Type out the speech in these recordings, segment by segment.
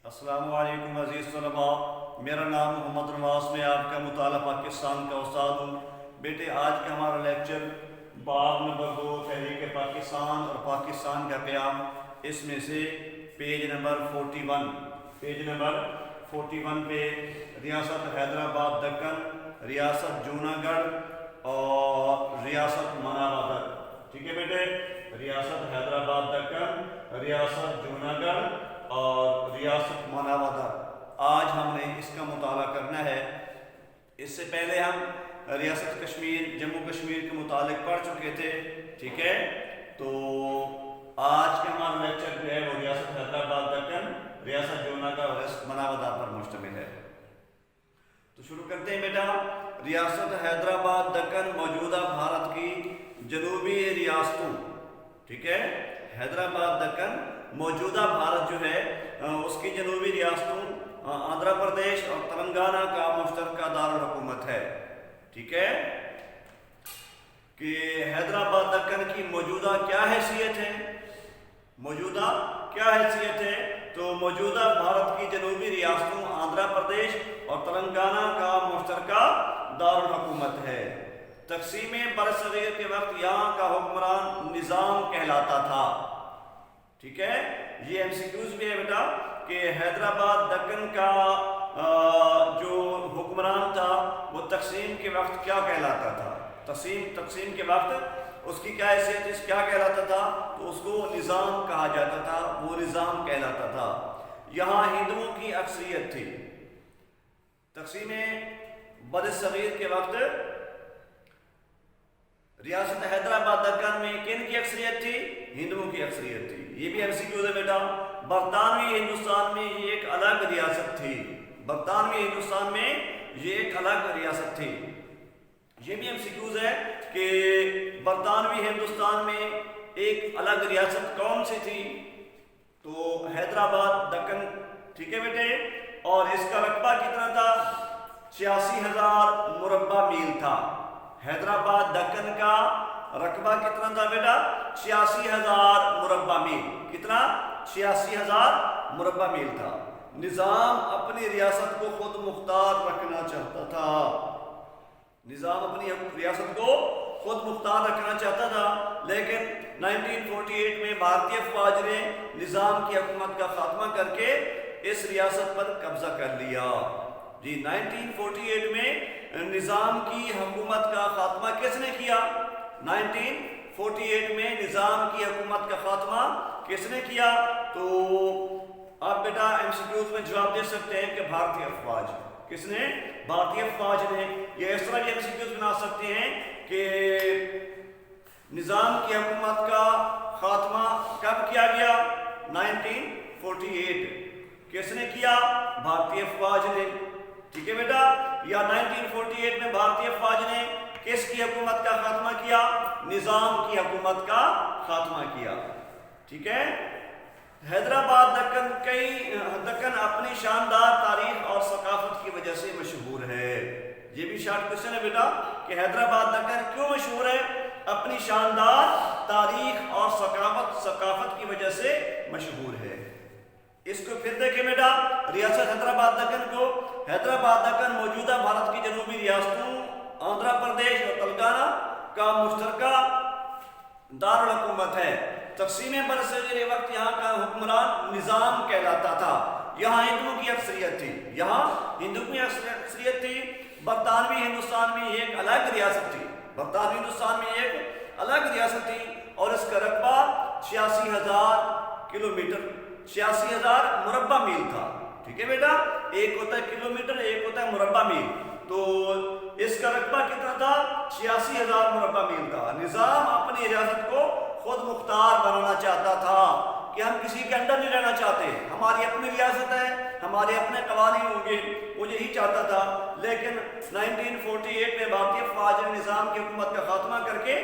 السلام علیکم عزیز طلباء، میرا نام محمد نواز، میں آپ کا مطالعہ پاکستان کا استاد ہوں۔ بیٹے آج کا ہمارا لیکچر باب نمبر 2 تحریک پاکستان اور پاکستان کا قیام، اس میں سے پیج نمبر 41 پہ ریاست حیدرآباد دکن، ریاست جوناگڑھ اور ریاست مناوادر۔ ٹھیک ہے بیٹے، ریاست حیدرآباد دکن، ریاست جوناگڑھ اور ریاست مناوادر، آج ہم نے اس کا مطالعہ کرنا ہے۔ اس سے پہلے ہم ریاست کشمیر، جموں کشمیر کے متعلق پڑھ چکے تھے، ٹھیک ہے۔ تو آج کا ہمارا لیکچر جو ہے وہ ریاست حیدرآباد دکن، ریاست جوناگڑھ اور ریاست مناوادر پر مشتمل ہے۔ تو شروع کرتے ہیں بیٹا۔ ریاست حیدرآباد دکن موجودہ بھارت کی جنوبی ریاستوں، ٹھیک ہے، حیدرآباد دکن موجودہ بھارت جو ہے اس کی جنوبی ریاستوں آندھرا پردیش اور تلنگانہ کا مشترکہ دارالحکومت ہے، ٹھیک ہے۔ کہ حیدرآباد دکن کی موجودہ کیا حیثیت ہے؟ موجودہ کیا حیثیت ہے؟ تو موجودہ بھارت کی جنوبی ریاستوں آندھرا پردیش اور تلنگانہ کا مشترکہ دارالحکومت ہے۔ تقسیم برصغیر کے وقت یہاں کا حکمران نظام کہلاتا تھا، ٹھیک ہے۔ یہ ایم سی کیوز بھی ہے بیٹا کہ حیدرآباد دکن کا جو حکمران تھا وہ تقسیم کے وقت کیا کہلاتا تھا؟ تقسیم کے وقت اس کی کیا حیثیت، کیا کہلاتا تھا؟ تو اس کو نظام کہا جاتا تھا، وہ نظام کہلاتا تھا۔ یہاں ہندوؤں کی اکثریت تھی۔ تقسیم برصغیر کے وقت ریاست حیدرآباد دکن میں کن کی اکثریت تھی؟ ہندوؤں کی اکثریت تھی۔ یہ بھی ایم سی کیو ہے بیٹا۔ برطانوی ہندوستان میں یہ ایک الگ ریاست تھی، برطانوی ہندوستان میں یہ ایک الگ ریاست تھی۔ یہ بھی ایم سی کیوز ہے کہ برطانوی ہندوستان میں ایک الگ ریاست کون سی تھی؟ تو حیدرآباد دکن، ٹھیک ہے بیٹے۔ اور اس کا رقبہ کتنا تھا؟ 86,000 مربع میل تھا۔ حیدرآباد دکن کا رقبہ کتنا تھا بیٹا؟ 86,000 مربع میل۔ کتنا؟ 86,000 مربع میل تھا۔ نظام اپنی ریاست کو خود مختار رکھنا چاہتا تھا، نظام اپنی ریاست کو خود مختار رکھنا چاہتا تھا، لیکن 1948 میں بھارتی افواج نے نظام کی حکومت کا خاتمہ کر کے اس ریاست پر قبضہ کر لیا۔ جی 1948 میں نظام کی حکومت کا خاتمہ کس نے کیا؟ 1948 میں نظام کی حکومت کا خاتمہ کس نے کیا؟ تو آپ بیٹا ایم سی کیوز میں جواب دے سکتے ہیں کہ بھارتی افواج۔ کس نے؟ بھارتی افواج نے۔ یہ اس طرح بھی ایم سی کیوز بنا سکتے ہیں کہ نظام کی حکومت کا خاتمہ کب کیا گیا؟ 1948۔ کس نے کیا؟ بھارتی افواج نے، ٹھیک ہے بیٹا۔ یا 1948 میں بھارتی افواج نے کس کی حکومت کا خاتمہ کیا؟ نظام کی حکومت کا خاتمہ کیا، ٹھیک ہے۔ حیدرآباد دکن اپنی شاندار تاریخ اور ثقافت کی وجہ سے مشہور ہے۔ یہ بھی شارٹ کوشچن ہے بیٹا کہ حیدرآباد دکن کیوں مشہور ہے؟ اپنی شاندار تاریخ اور ثقافت کی وجہ سے مشہور ہے۔ اس کو پھر دیکھیں بیٹا، ریاست حیدرآباد دکن کو۔ حیدرآباد دکن موجودہ بھارت کی جنوبی ریاستوں آندھرا پردیش اور تلنگانہ کا مشترکہ دارالحکومت ہے۔ تقسیم برصغیر وقت یہاں کا حکمران نظام کہلاتا تھا۔ یہاں ہندوؤں کی اکثریت تھی، یہاں ہندوؤں کی اکثریت تھی۔ برطانوی ہندوستان میں یہ ایک الگ ریاست تھی، برطانوی ہندوستان میں ایک الگ ریاست تھی، اور اس کا رقبہ 86,000 کلومیٹر، 86,000 مربع میل تھا، ٹھیک ہے بیٹا۔ ایک ہوتا ہے کلومیٹر، ایک ہوتا ہے مربع میل۔ تو اس کا رقبہ کتنا تھا؟ 86,000 مربع میل تھا۔ نظام اپنی ریاست کو خود مختار بنانا چاہتا تھا کہ ہم کسی کے اندر نہیں رہنا چاہتے، ہماری اپنی ریاست ہے، ہمارے اپنے قوانین ہوں گے، وہ یہی چاہتا تھا۔ لیکن 1948 میں بھارتی افواج نے نظام کی حکومت کا خاتمہ کر کے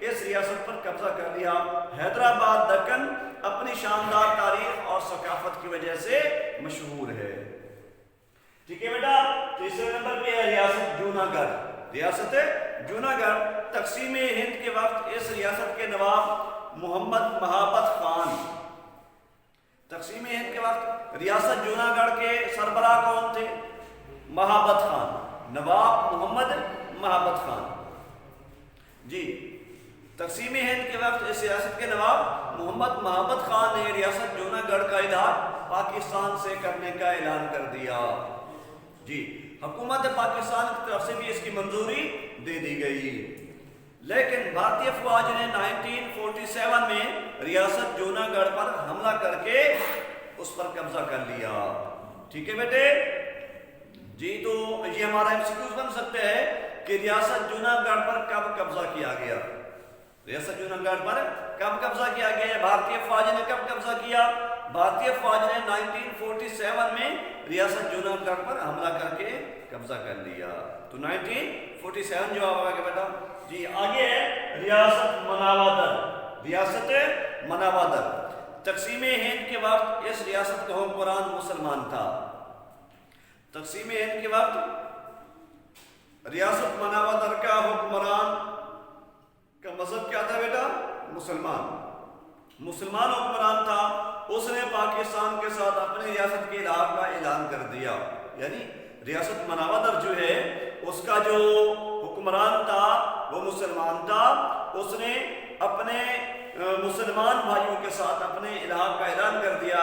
اس ریاست پر قبضہ کر لیا۔ حیدرآباد دکن اپنی شاندار تاریخ اور ثقافت کی وجہ سے مشہور ہے، ٹھیک ہے بیٹا۔ تیسرے نمبر پہ ہے ریاست جوناگڑھ۔ ریاست جوناگڑھ تقسیم ہند کے وقت اس ریاست کے نواب محمد مہابت خان تقسیم ہند کے وقت ریاست جوناگڑھ کے سربراہ کون تھے؟ محبت خان، نواب محمد محبت خان۔ جی تقسیم ہند کے وقت اس ریاست کے نواب محمد محبت خان نے ریاست جوناگڑھ کا الحاق پاکستان سے کرنے کا اعلان کر دیا۔ جی حکومت پاکستان کی طرف سے بھی اس کی منظوری دے دی گئی، لیکن بھارتی افواج نے 1947 میں ریاست جوناگڑھ پر حملہ کر کے اس پر قبضہ کر لیا۔ ٹھیک ہے بیٹے؟ جی تو یہ ہمارا ایمسیکیوز بن سکتے ہیں کہ ریاست جوناگڑھ پر کب قبضہ کیا گیا؟ ریاست جوناگڑھ پر کب قبضہ کیا گیا؟ بھارتی افواج نے کب قبضہ کیا؟ بھارتی افواج نے 1947 میں ریاست جوناگڑھ پر حملہ کر کے قبضہ کر لیا۔ تو 1947 جواب آگے بیٹا۔ جی آگے ہے ریاست مناوادر۔ ریاست مناوادر تقسیم ہند کے وقت اس ریاست کا حکمران مسلمان تھا۔ تقسیم ہند کے وقت ریاست مناوادر کا حکمران کا مذہب کیا تھا بیٹا؟ مسلمان حکمران تھا۔ اس نے پاکستان کے ساتھ اپنی ریاست کے الحاق کا اعلان کر دیا، یعنی ریاست مناوادر جو ہے اس کا جو حکمران تھا وہ مسلمان تھا۔ اس نے اپنے مسلمان بھائیوں کے ساتھ اپنے الحاق کا اعلان کر دیا۔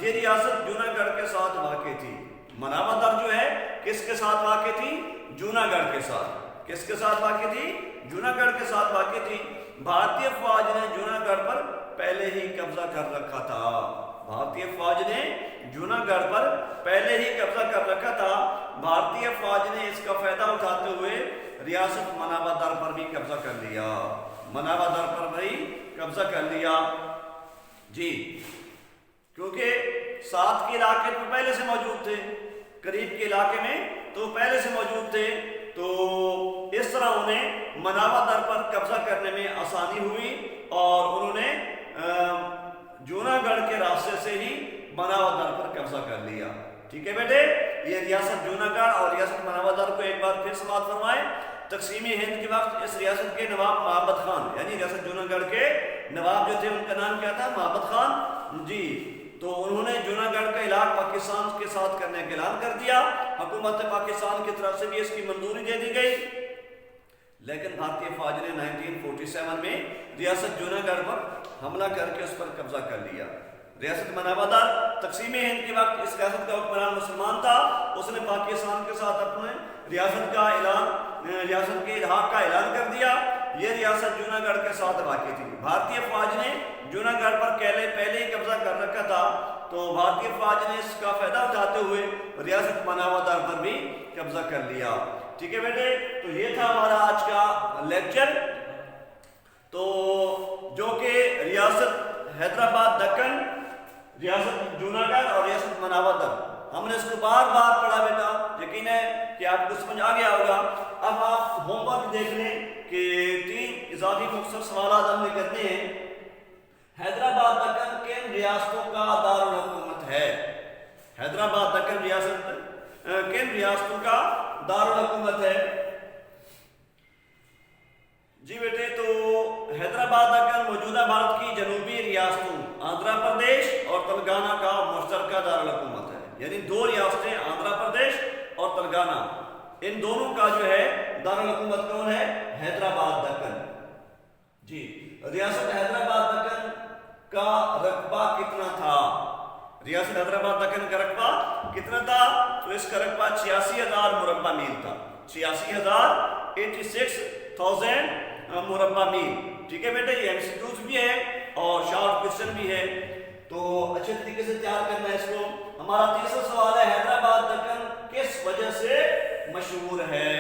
یہ ریاست جوناگڑھ کے ساتھ واقع تھی۔ مناوادر جو ہے کس کے ساتھ واقع تھی؟ جوناگڑھ کے ساتھ۔ کس کے ساتھ واقع تھی؟ جوناگڑھ کے ساتھ واقع تھی۔ بھارتی افواج نے جوناگڑھ پر پہلے ہی قبضہ کر رکھا تھا۔ بھارتی افواج نے جوناگڑھ پر پہلے ہی قبضہ کر رکھا تھا۔ بھارتی افواج نے اس کا فائدہ اٹھاتے ہوئے ریاست مناوادر پر بھی قبضہ کر لیا۔ مناوادر پر بھی قبضہ کر لیا۔ جی کیونکہ ساتھ کے علاقے میں پہلے سے موجود تھے، قریب کے علاقے میں تو پہلے سے موجود تھے، تو اس طرح انہیں مناوادر پر قبضہ کرنے میں آسانی ہوئی اور انہوں نے جوناگڑھ کے راستے سے ہی مناوادر پر قبضہ کر لیا۔ ٹھیک ہے بیٹے؟ یہ ریاست جوناگڑھ اور ریاست مناوادر کو ایک بار پھر سماعت فرمائے۔ تقسیم ہند کے وقت اس ریاست کے نواب محبت خان، یعنی ریاست جوناگڑھ کے نواب جو تھے ان کا نام کیا تھا؟ محبت خان۔ جی تو انہوں نے جوناگڑھ کا الحاق پاکستان کے ساتھ کرنے کا اعلان کر دیا۔ حکومت پاکستان کی طرف سے بھی اس کی منظوری دے دی گئی، لیکن بھارتی افواج نے 1947 میں ریاست جوناگڑھ پر حملہ کر کے اس پر قبضہ کر لیا۔ ریاست مناوادر تقسیم ہند کے وقت اس ریاست کا حکمران مسلمان تھا۔ اس نے پاکستان کے ساتھ اپنے ریاست کے الحاق کا اعلان کر دیا۔ یہ ریاست جوناگڑھ کے ساتھ واقع تھی۔ بھارتی افواج نے جوناگڑھ پر پہلے ہی قبضہ کر رکھا تھا، تو بھارتی افواج نے اس کا فائدہ اٹھاتے ہوئے ریاست مناوادر پر بھی قبضہ کر لیا۔ ٹھیک ہے بیٹے؟ تو یہ تھا ہمارا آج کا لیکچر، تو جو کہ ریاست حیدرآباد دکن، ریاست جوناگڑھ اور ریاست مناوادر، ہم نے اس کو بار بار پڑھا بیٹا۔ یقین ہے کہ آپ کو سمجھ آ گیا ہوگا۔ اب آپ ہوم ورک دیکھ لیں کہ 3 اضافی مختصر سوالات ہم نے کرنے ہیں۔ حیدرآباد دکن کن ریاستوں کا دارالحکومت ہے؟ حیدرآباد دکن ریاست کن ریاستوں کا دارالحکومت ہے؟ جی بیٹے، تو حیدرآباد دکن موجودہ بھارت کی جنوبی ریاستوں آندھرا پردیش اور تلنگانہ کا مشترکہ دارالحکومت ہے، یعنی 2 ریاستیں آندھرا پردیش اور تلنگانہ، ان دونوں کا جو ہے دارالحکومت کون ہے؟ حیدرآباد دکن۔ جی ریاست حیدرآباد دکن کا رقبہ کتنا تھا؟ ریاست حیدرآباد دکن کا رقبہ کتنا تھا؟ تو اس کا رقبہ 86,000 مربع میل تھا۔ 86,000 مربع میل۔ ٹھیک ہے بیٹا؟ یہ MCQs بھی ہے اور شارٹ کوسچن بھی ہے، تو اچھے طریقے سے تیار کرنا ہے اس کو۔ ہمارا تیسرا سوال ہے، حیدرآباد دکن کس وجہ سے مشہور ہے؟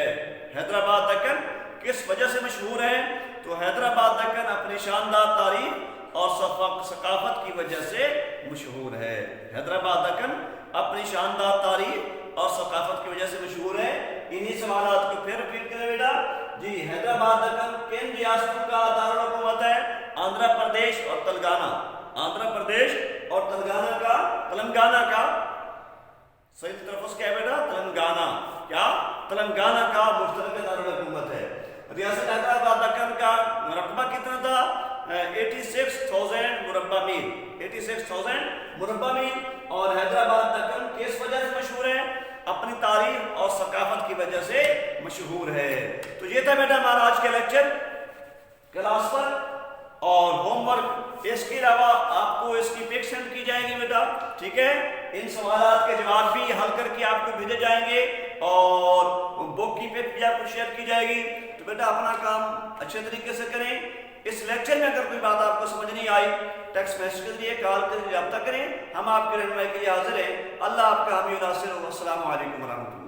حیدرآباد دکن کس وجہ سے مشہور ہے؟ تو حیدرآباد دکن اپنی شاندار تاریخ اور ثقافت کی وجہ سے مشہور ہے۔ حیدرآباد دکن اپنی شاندار تاریخ اور ثقافت کی وجہ سے مشہور ہے۔ انہی سوالات کو پھر ریپیٹ کریں بیٹا۔ جی حیدرآباد دکن کن ریاستوں کا دارالحکومت ہے؟ آندھرا پردیش اور تلنگانہ۔ آندھرا پردیش اور تلنگانہ کا صحیح تلفظ کیا ہے بیٹا؟ تلنگانہ۔ کیا؟ تلنگانہ کا مشترکہ دارالحکومت ہے۔ ریاست حیدرآباد دکن کا رقبہ کتنا تھا؟ 86,000 مربع میل، 86,000 مربع میل. اور حیدرآباد دکن کس وجہ سے مشہور ہے؟ اپنی تاریخ اور ثقافت کی وجہ سے مشہور ہے. تو یہ تھا بیٹا ہمارا آج کا لیکچر کلاس پر. اور ہوم ورک اس کے علاوہ آپ کو اس کی پک سینڈ کی جائے گی بیٹا، ٹھیک ہے. ان سوالات کے جواب بھی حل کر کے آپ کو بھیجے جائیں گے اور بک کی پک بھی آپ کو شیئر کی جائے گی. تو بیٹا اپنا کام اچھے طریقے سے کریں. اس لیکچر میں اگر کوئی بات آپ کو سمجھ نہیں آئی ٹیکسٹ میسج کے ذریعے کال کے ذریعے رابطہ کریں. ہم آپ کے رہنمائی کے لیے حاضر ہیں. اللہ آپ کا حامی و ناصر. السلام علیکم ورحمۃ اللہ.